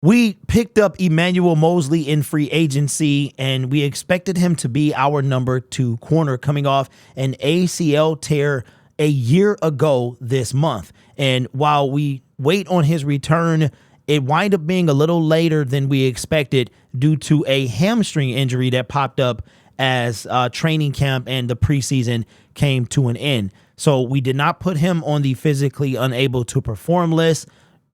We picked up Emmanuel Moseley in free agency, and we expected him to be our number 2 corner coming off an ACL tear a year ago this month. And while we wait on his return, it wind up being a little later than we expected due to a hamstring injury that popped up as training camp and the preseason came to an end. So we did not put him on the physically unable to perform list,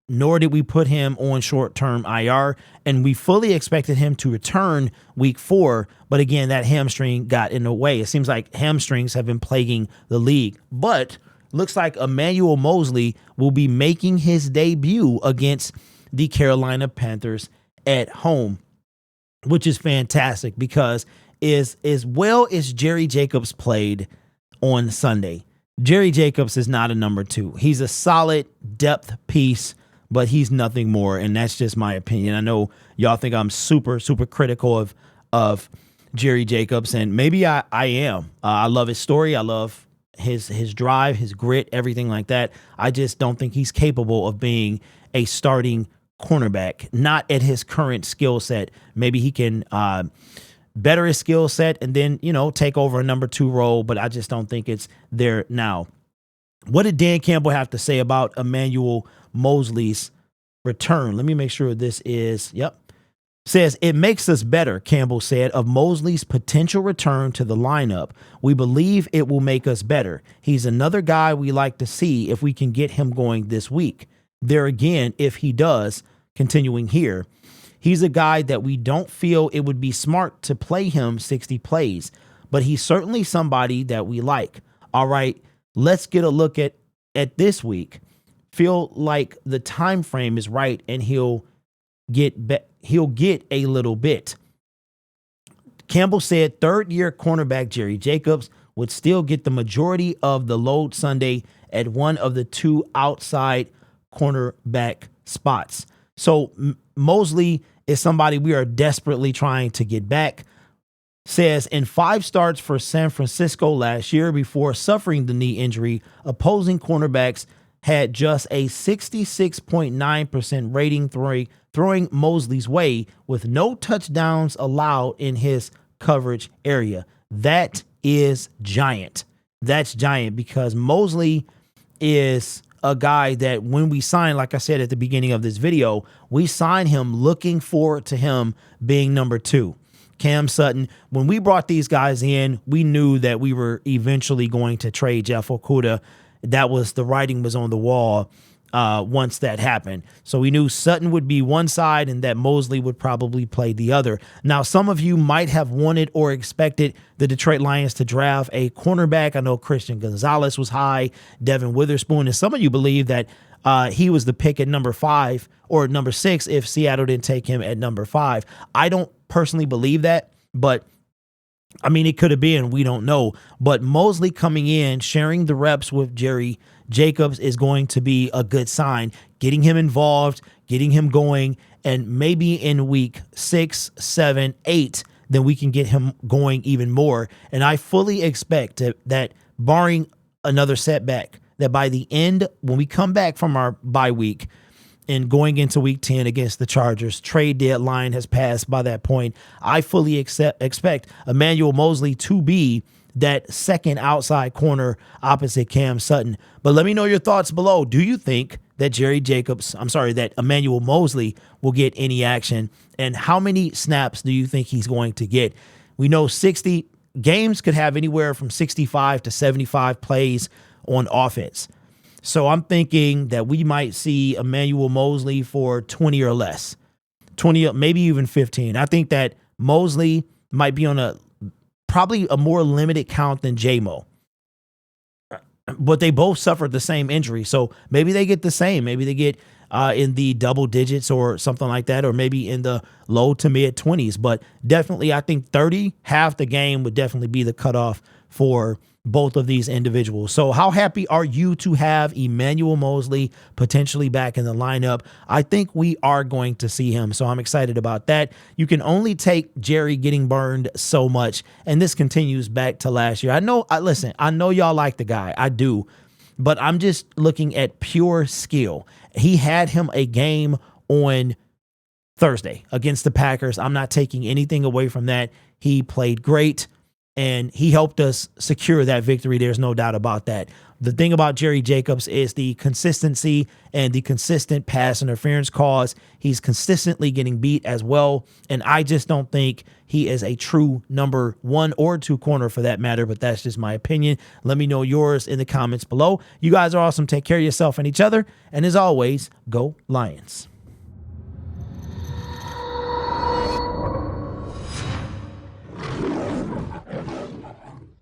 nor did we put him on short-term IR, and we fully expected him to return week 4, but again, that hamstring got in the way. It seems like hamstrings have been plaguing the league, but looks like Emmanuel Moseley will be making his debut against the Carolina Panthers at home, which is fantastic because as well as Jerry Jacobs played on Sunday, Jerry Jacobs is not a number 2. He's a solid depth piece, but he's nothing more, and that's just my opinion. I know y'all think I'm super critical of Jerry Jacobs, and maybe I am. I love his story. I love his drive, his grit, everything like that. I just don't think he's capable of being a starting cornerback, not at his current skill set. Maybe he can better his skill set and then, take over a number 2 role, but I just don't think it's there now. What did Dan Campbell have to say about Emmanuel Moseley's return? Let me make sure this is, says, it makes us better, Campbell said, of Moseley's potential return to the lineup. We believe it will make us better. He's another guy we like to see if we can get him going this week. There again, if he does, continuing here, he's a guy that we don't feel it would be smart to play him 60 plays, but he's certainly somebody that we like. All right, let's get a look at this week. Feel like the time frame is right, and he'll get a little bit. Campbell said third-year cornerback Jerry Jacobs would still get the majority of the load Sunday at one of the 2 outside cornerback spots. So Moseley is somebody we are desperately trying to get back. Says in 5 starts for San Francisco last year before suffering the knee injury, opposing cornerbacks had just a 66.9% rating throwing Moseley's way with no touchdowns allowed in his coverage area. That is giant. That's giant because Moseley is a guy that when we signed, like I said at the beginning of this video, we signed him looking forward to him being number 2. Cam Sutton, when we brought these guys in, we knew that we were eventually going to trade Jeff Okudah. The writing was on the wall once that happened. So we knew Sutton would be one side and that Moseley would probably play the other. Now, some of you might have wanted or expected the Detroit Lions to draft a cornerback. I know Christian Gonzalez was high, Devin Witherspoon, and some of you believe that he was the pick at number 5 or number 6 if Seattle didn't take him at number 5. I don't personally believe that, but I mean, it could have been. We don't know. But Moseley coming in, sharing the reps with Jerry Jacobs is going to be a good sign. Getting him involved, getting him going, and maybe in week 6, 7, 8, then we can get him going even more. And I fully expect that barring another setback, that by the end, when we come back from our bye week, and going into week 10 against the Chargers, trade deadline has passed by that point. I fully expect Emmanuel Moseley to be that second outside corner opposite Cam Sutton. But let me know your thoughts below. Do you think that that Emmanuel Moseley will get any action? And how many snaps do you think he's going to get? We know 60 games could have anywhere from 65 to 75 plays on offense. So I'm thinking that we might see Emmanuel Moseley for 20 or less, 20, maybe even 15. I think that Moseley might be on probably a more limited count than JAMO, but they both suffered the same injury. So maybe they get the same. Maybe they get in the double digits or something like that, or maybe in the low to mid 20s. But definitely, I think 30, half the game would definitely be the cutoff for both of these individuals. So how happy are you to have Emmanuel Moseley potentially back in the lineup? I think we are going to see him, so I'm excited about that. You can only take Jerry getting burned so much, and this continues back to last year. I know y'all like the guy. I do, but I'm just looking at pure skill. He had him a game on Thursday against the Packers. I'm not taking anything away from that. He played great, and he helped us secure that victory. There's no doubt about that. The thing about Jerry Jacobs is the consistency and the consistent pass interference calls. He's consistently getting beat as well, and I just don't think he is a true number 1 or 2 corner for that matter, but that's just my opinion. Let me know yours in the comments below. You guys are awesome. Take care of yourself and each other, and as always, go Lions.